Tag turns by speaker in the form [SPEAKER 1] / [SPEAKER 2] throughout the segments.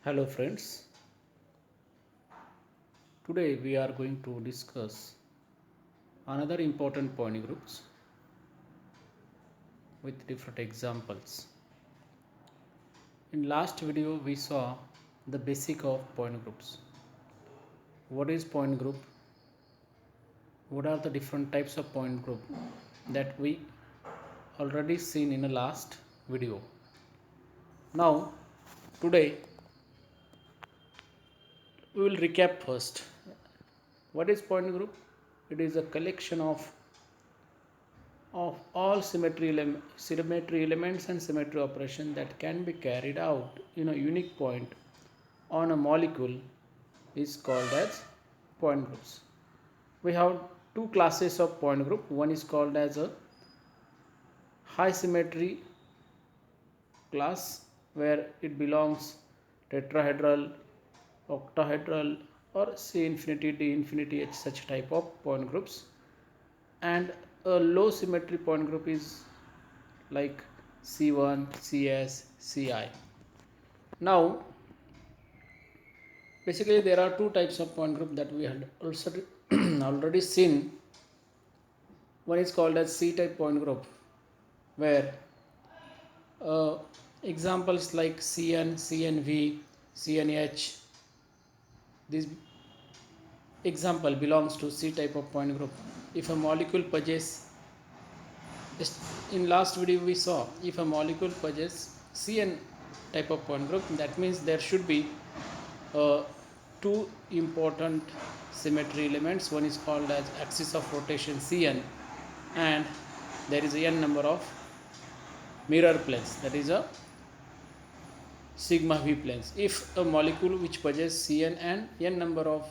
[SPEAKER 1] Hello friends, today we are going to discuss another important point groups with different examples. In last video we saw the basic of point groups. What is point group? What are the different types of point group that we already seen in the last video. Now today we will recap first. What is point group? It is a collection of all symmetry elements and symmetry operation that can be carried out in a unique point on a molecule is called as point groups. We have two classes of point group. One is called as a high symmetry class where it belongs tetrahedral, octahedral or C infinity, D infinity, H such type of point groups, and a low symmetry point group is like C1, CS, Ci. Now basically there are two types of point group that we had also already seen. One is called as C type point group where uh, examples like Cn, Cnv, Cnh, this example belongs to C type of point group. If a molecule possesses, in last video we saw, if a molecule possesses Cn type of point group, that means there should be two important symmetry elements. One is called as axis of rotation Cn, and there is a n number of mirror planes, that is a sigma v planes. If a molecule which possesses Cn and n number of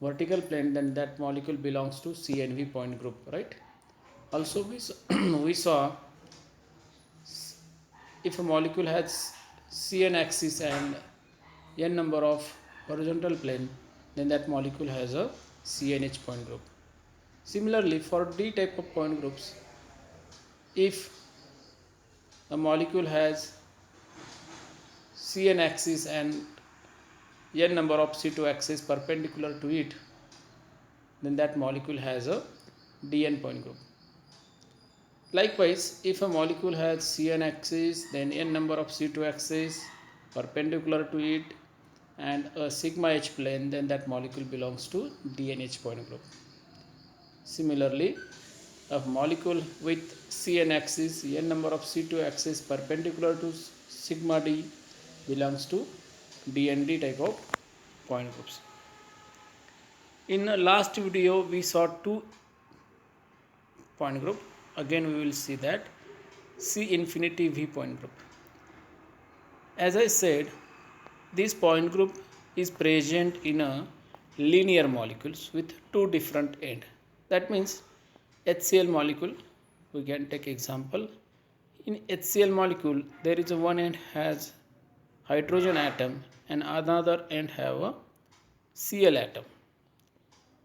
[SPEAKER 1] vertical plane, then that molecule belongs to CnV point group, right? Also we saw if a molecule has Cn axis and n number of horizontal plane, then that molecule has a CNH point group. Similarly, for D type of point groups, if a molecule has Cn axis and n number of C2 axis perpendicular to it, then that molecule has a Dn point group. Likewise, if a molecule has Cn axis, then n number of C2 axis perpendicular to it and a sigma H plane, then that molecule belongs to DNH point group. Similarly, a molecule with Cn axis, n number of C2 axis perpendicular to sigma D belongs to DND type of point groups. In the last video, we saw two point group. Again we will see that C infinity V point group. As I said, this point group is present in a linear molecules with two different end. That means HCl molecule, we can take example. In HCl molecule, there is a one end has hydrogen atom and another end have a Cl atom.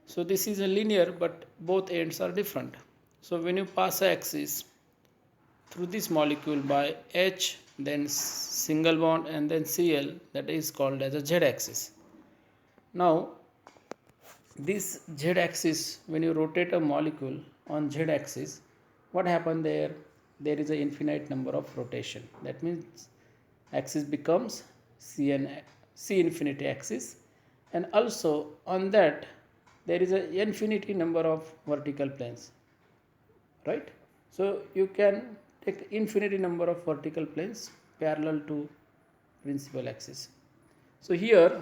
[SPEAKER 1] So this is a linear, but both ends are different. So when you pass an axis through this molecule by H, then single bond and then Cl, that is called as a Z axis. Now this Z axis, when you rotate a molecule on Z axis, what happens there? There is an infinite number of rotation. That means axis becomes C infinity axis, and also on that there is an infinity number of vertical planes, right? So you can take infinity number of vertical planes parallel to principal axis. So here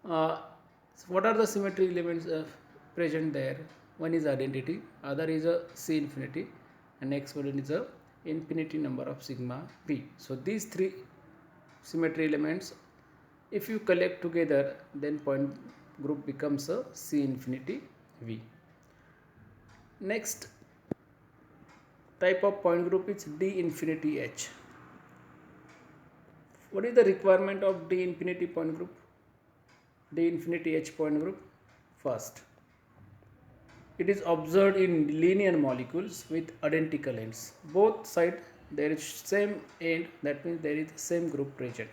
[SPEAKER 1] what are the symmetry elements present there? One is identity, other is a C infinity, and next one is a infinity number of sigma v. So these three symmetry elements, if you collect together, then point group becomes a C infinity v. Next type of point group is D infinity H. What is the requirement of D infinity point group? D infinity H point group? First, it is observed in linear molecules with identical ends. Both sides there is same end, that means there is the same group present.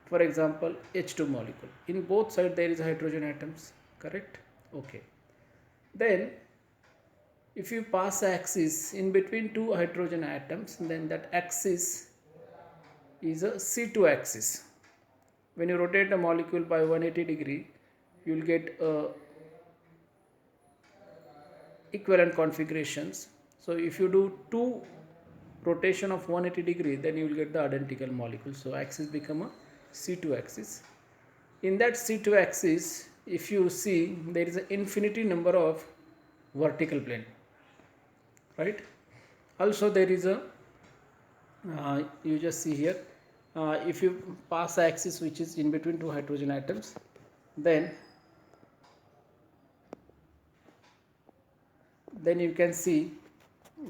[SPEAKER 1] For example, H2 molecule, in both sides there is hydrogen atoms, correct? Okay, then if you pass axis in between two hydrogen atoms, then that axis is a C2 axis. When you rotate a molecule by 180 degree, you will get equivalent configurations. So if you do two rotation of 180 degree, then you will get the identical molecule. So axis become a C2 axis. In that C2 axis, if you see, there is an infinity number of vertical plane, right? Also there is a you just see here, if you pass axis which is in between two hydrogen atoms, then you can see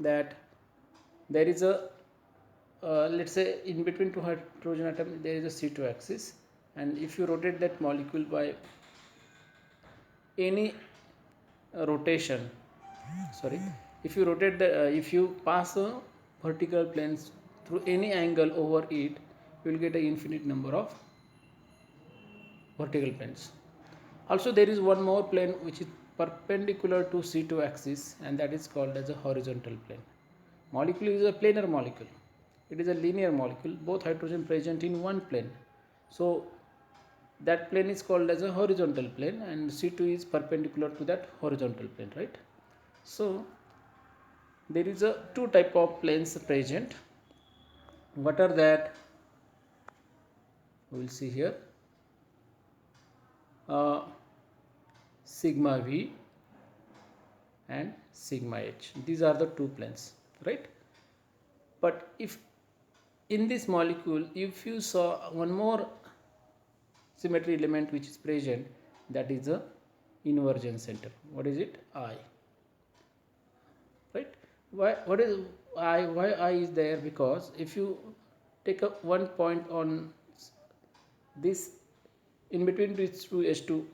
[SPEAKER 1] that there is a let's say in between two hydrogen atoms there is a C2 axis, and if you rotate that molecule by any rotation, sorry, if you rotate the if you pass a vertical planes through any angle over it, you will get an infinite number of vertical planes. Also there is one more plane which is perpendicular to C2 axis, and that is called as a horizontal plane. Molecule is a planar molecule, it is a linear molecule, both hydrogen present in one plane, so that plane is called as a horizontal plane, and C2 is perpendicular to that horizontal plane, right? So there is a two type of planes present. What are that? We will see here. Sigma V and sigma H, these are the two planes, right? But if in this molecule, if you saw one more symmetry element which is present, that is the inversion center. What is it? I, right? What is I? Why I is there? Because if you take up one point on this in between these two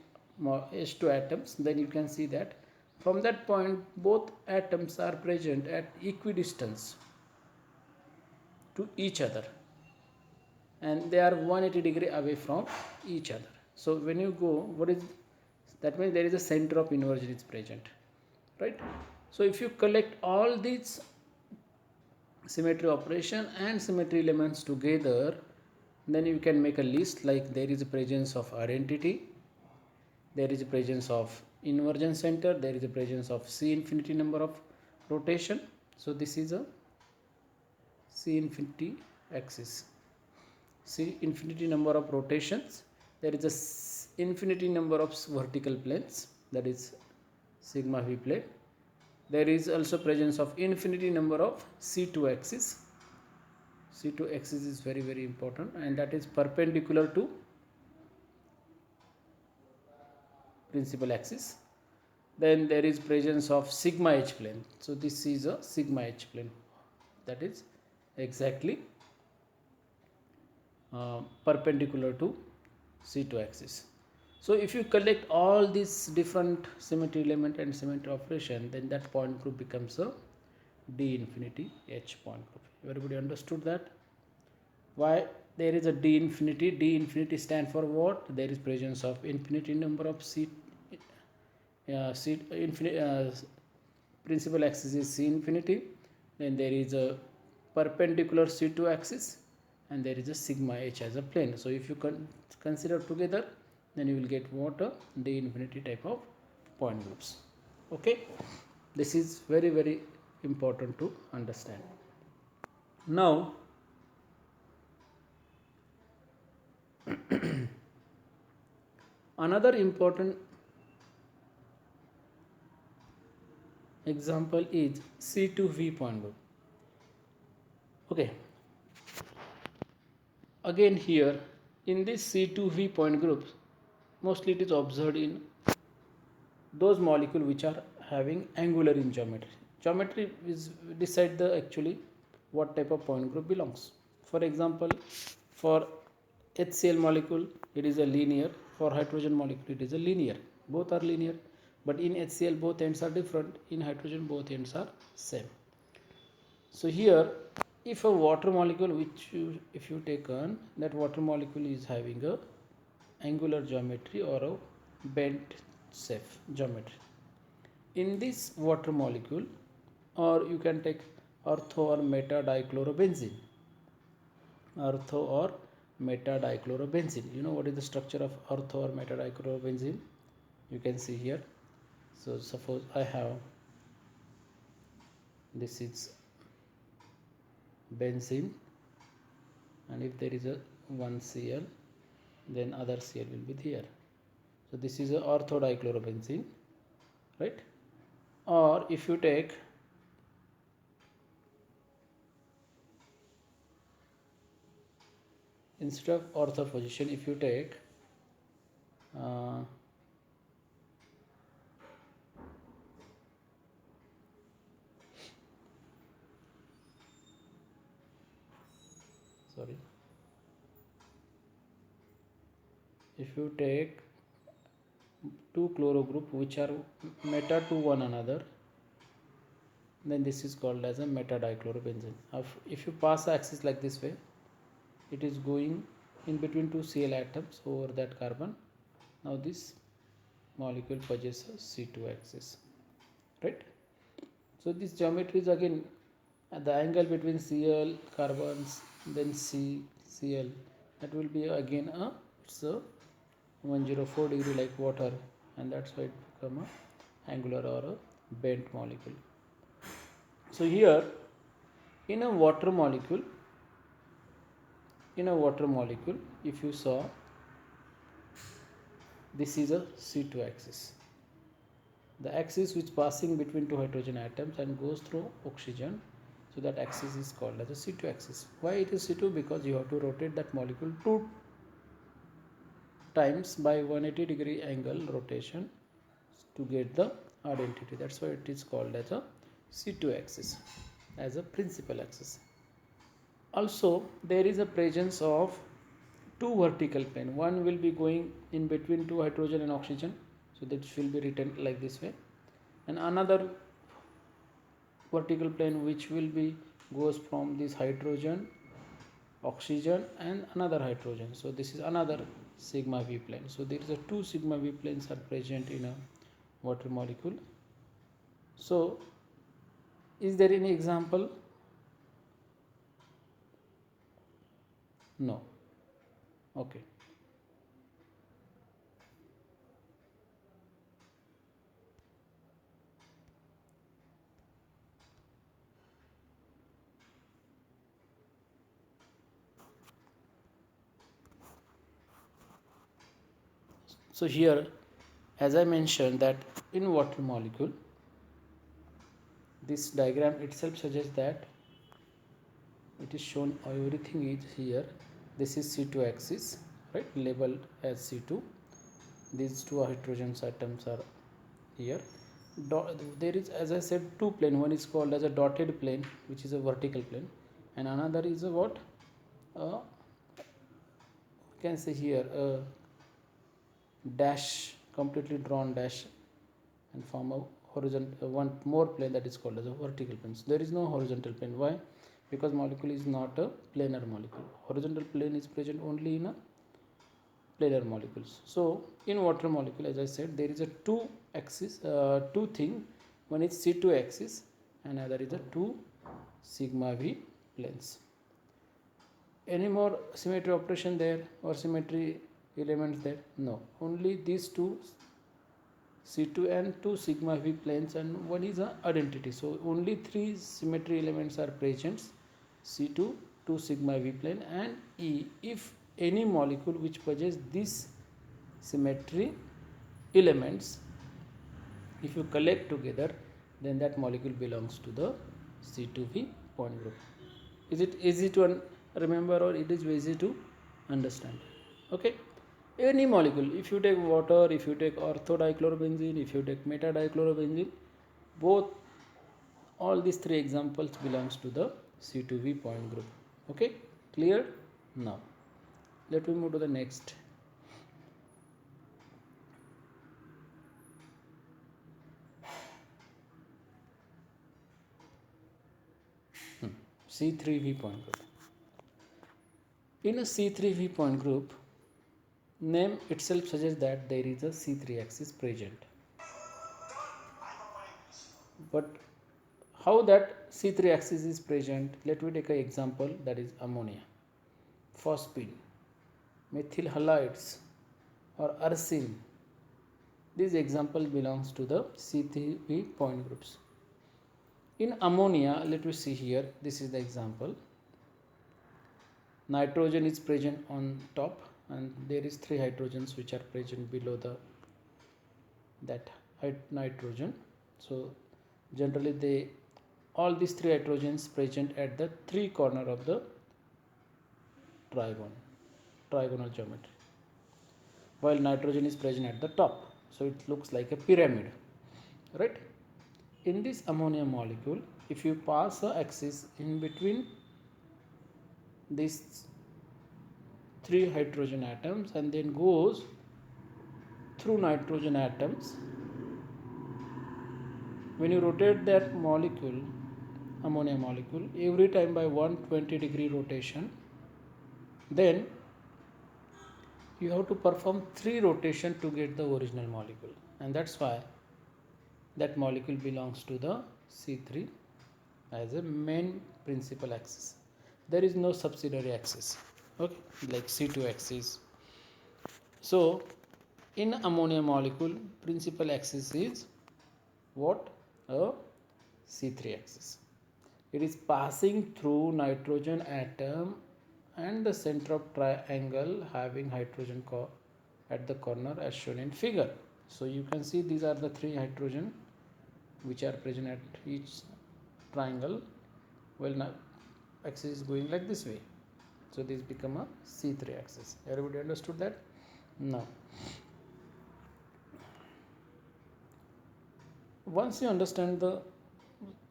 [SPEAKER 1] H2 atoms, then you can see that from that point both atoms are present at equidistance to each other, and they are 180 degree away from each other. So when you go, what is that? Means there is a center of inversion is present, right? So if you collect all these symmetry operation and symmetry elements together, then you can make a list like there is a presence of identity, there is a presence of inversion center, there is a presence of C infinity number of rotation. So this is a C infinity axis, C infinity number of rotations, there is a infinity number of vertical planes, that is sigma V plane. There is also presence of infinity number of C2 axis. C2 axis is very very important, and that is perpendicular to principal axis. Then there is presence of sigma H plane. So this is a sigma H plane, that is exactly perpendicular to C2 axis. So if you collect all these different symmetry element and symmetry operation, then that point group becomes a D infinity H point group. Everybody understood that? Why there is a D infinity? D infinity stand for what? There is presence of infinity number of principal axis is C infinity, then there is a perpendicular C2 axis, and there is a sigma H as a plane. So if you consider together, then you will get what? A D infinity type of point groups. Okay, this is very very important to understand. Now another important example is C2V point group. Okay, again here in this C2V point groups, mostly it is observed in those molecules which are having angular in geometry. Geometry is decide the actually what type of point group belongs. For example, for HCl molecule it is a linear, for hydrogen molecule it is a linear, both are linear, but in HCl both ends are different, in hydrogen both ends are same. So here if a water molecule if you take on that water molecule is having a angular geometry or a bent shape geometry, in this water molecule, or you can take ortho or meta dichlorobenzene, ortho or meta dichlorobenzene. You know what is the structure of ortho or meta dichlorobenzene? You can see here. So suppose I have, this is benzene, and if there is a one Cl, then other Cl will be there. So this is a ortho dichlorobenzene, right? Or if you take, instead of ortho position, if you take sorry, if you take two chloro group which are meta to one another, then this is called as a meta dichlorobenzene. If you pass the axis like this way, it is going in between two Cl atoms over that carbon. Now this molecule possesses C2 axis, right? So this geometry is again at the angle between Cl carbons, then Cl, that will be again it's a 104 degree like water, and that's why it become a angular or a bent molecule. So here in a water molecule, if you saw, this is a C2 axis, the axis which passing between two hydrogen atoms and goes through oxygen. So that axis is called as a C2 axis. Why it is C2? Because you have to rotate that molecule two times by 180 degree angle rotation to get the identity. That's why it is called as a C2 axis, as a principal axis. Also there is a presence of two vertical plane. One will be going in between two hydrogen and oxygen, so that will be written like this way, and another vertical plane which will be goes from this hydrogen, oxygen, and another hydrogen. So this is another sigma v plane. So there is a two sigma v planes are present in a water molecule. So is there any example? No. Okay. So here, as I mentioned, that in water molecule, this diagram itself suggests that it is shown, everything is here. This is C2 axis, right, labeled as C2. These two hydrogen atoms are here. There is, as I said, two plane. One is called as a dotted plane, which is a vertical plane, and another is a what? You can say here a dash, completely drawn dash, and form a horizontal one more plane, that is called as a vertical plane. So there is no horizontal plane. Why? Because molecule is not a planar molecule. Horizontal plane is present only in a planar molecules. So in water molecule, as I said, there is a two axis, two thing. One is C2 axis, and other is a two sigma v planes. Any more symmetry operation there or symmetry elements there? No, only these two C2 and two sigma v planes, and one is a identity. So only three symmetry elements are present: C2, two sigma v plane, and E. If any molecule which possesses these symmetry elements, if you collect together, then that molecule belongs to the C2v point group. Is it easy to remember, or it is easy to understand? Okay. Any molecule, if you take water, if you take orthodichlorobenzene, if you take metadichlorobenzene, both, all these three examples belongs to the C2v point group. Okay, clear? Now let me move to the next. C3V point group. In a C3V point group, name itself suggests that there is a C3 axis present. But how that C3 axis is present? Let me take an example, that is ammonia, phosphine, methyl halides, or arsine. This example belongs to the C3V point groups. In ammonia, let me see here, this is the example. Nitrogen is present on top, and there is 3 hydrogens which are present below that nitrogen. So generally all these 3 hydrogens present at the 3 corner of the trigonal geometry, while nitrogen is present at the top. So it looks like a pyramid, right? In this ammonia molecule, if you pass a axis in between these 3 hydrogen atoms and then goes through nitrogen atoms, when you rotate that molecule, ammonia molecule, every time by 120-degree rotation, then you have to perform 3 rotation to get the original molecule, and that's why that molecule belongs to the C3 as a main principal axis. There is no subsidiary axis, okay, like C2 axis. So in ammonia molecule, principal axis is what? A C3 axis. It is passing through nitrogen atom and the center of triangle having hydrogen at the corner as shown in figure. So you can see these are the 3 hydrogen which are present at each triangle. Well, now axis is going like this way, so this become a C3 axis. Everybody understood that? Now once you understand the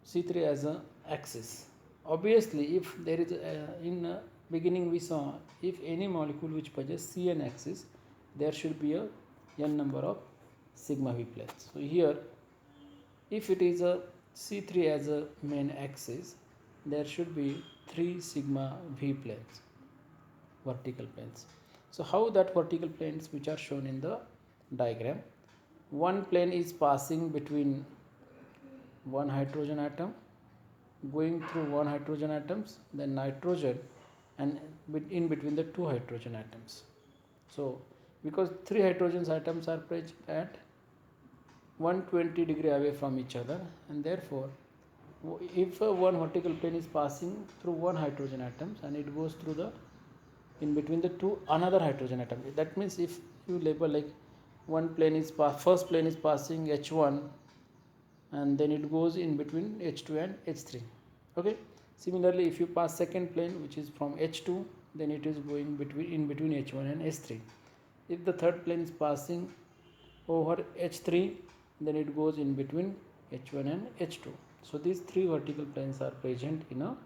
[SPEAKER 1] C3 as a axis, obviously if there is in beginning we saw, if any molecule which possesses Cn axis, there should be a n number of sigma v planes. So here, if it is a C3 as a main axis, there should be 3 sigma v planes, vertical planes. So how that vertical planes which are shown in the diagram? One plane is passing between one hydrogen atom, going through one hydrogen atoms, then nitrogen, and in between the 2 hydrogen atoms. So because 3 hydrogen atoms are present at 120-degree away from each other, and therefore if one vertical plane is passing through one hydrogen atoms and it goes through the in between the 2 another hydrogen atom, that means if you label like one plane is first plane is passing H1 and then it goes in between H2 and H3, okay. Similarly, if you pass second plane which is from H2, then it is going in between H1 and H3. If the third plane is passing over H3, then it goes in between H1 and H2. So these 3 vertical planes are present in a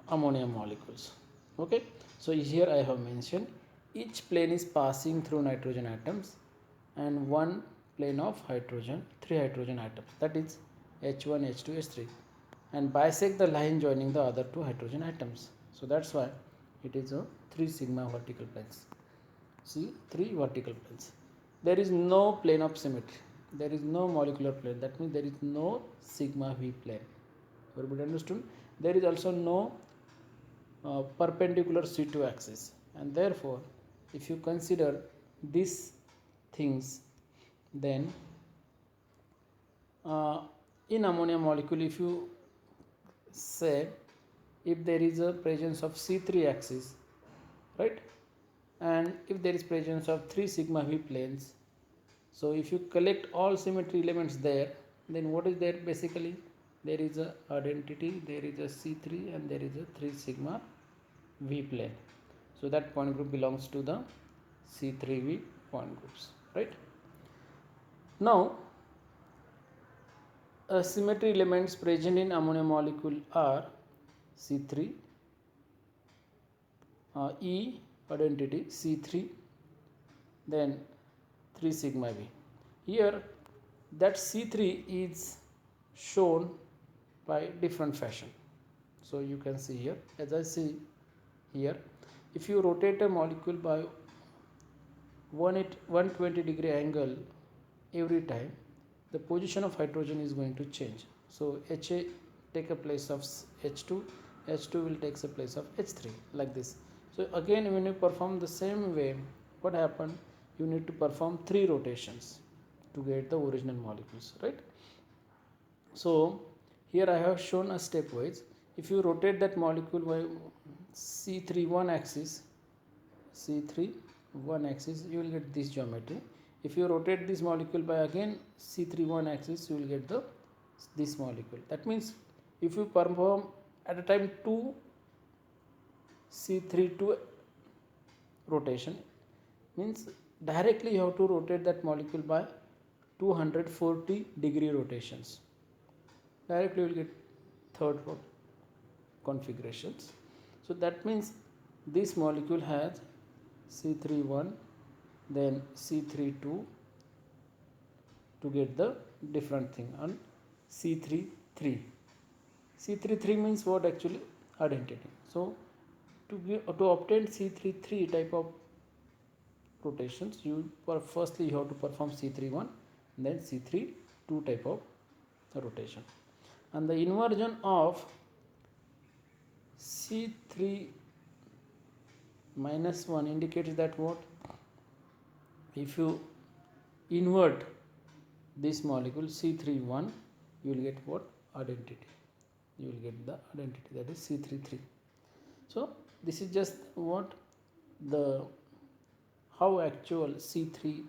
[SPEAKER 1] ammonia molecules, okay. So here I have mentioned each plane is passing through nitrogen atoms and one plane of hydrogen, 3 hydrogen atoms, that is H1, H2, H3, and bisect the line joining the other 2 hydrogen atoms. So that's why it is a 3 sigma vertical planes. See, 3 vertical planes. There is no plane of symmetry. There is no molecular plane. That means there is no sigma v plane. Everybody understood? There is also no perpendicular C2 axis, and therefore if you consider these things, then in ammonia molecule, if you say if there is a presence of C3 axis, right, and if there is presence of 3 sigma v planes, so if you collect all symmetry elements there, then what is there? Basically there is a identity, there is a C3, and there is a 3 sigma v plane. So that point group belongs to the C3v point groups, right? Now symmetry elements present in ammonia molecule are C3, E identity C3, then 3 sigma v. Here that C3 is shown by different fashion. So you can see here, as I see here, if you rotate a molecule by 120 degree angle every time, the position of hydrogen is going to change. So Ha take a place of H2, H2 will take a place of H3, like this. So again, when you perform the same way, what happened? You need to perform 3 rotations to get the original molecules, right? So here I have shown a stepwise. If you rotate that molecule by C3 axis, C3 axis, you will get this geometry. If you rotate this molecule by again C3 axis, you will get this molecule. That means if you perform at a time 2 C3 rotation, means directly you have to rotate that molecule by 240 degree rotations. Directly you will get third configurations. So that means this molecule has C3 then C3 to get the different thing on C3 C3 means what? Actually identity. So to obtain C3 type of rotations, firstly you have to perform C3 then C3 type of rotation, and the inversion of C3 minus 1 indicates that what? If you invert this molecule C3 you will get what? Identity. You will get the identity, that is C3. So this is just what the how actual C3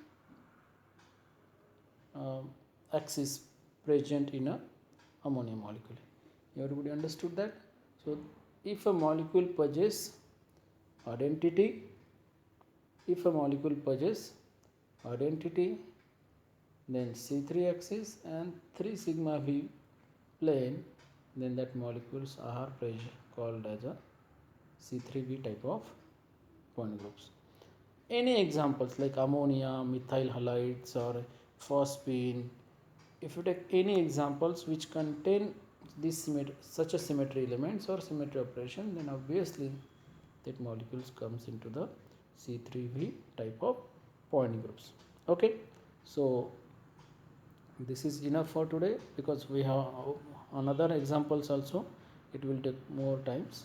[SPEAKER 1] axis present in a ammonia molecule. Everybody understood that? So if a molecule possesses identity, then C3 axis and 3 sigma V plane, then that molecules are called as a C3V type of point groups. Any examples like ammonia, methyl halides or phosphine, if you take any examples which contain this such a symmetry elements or symmetry operation, then obviously that molecules comes into the C3V type of point groups. Okay, so this is enough for today, because we have another examples also. It will take more times.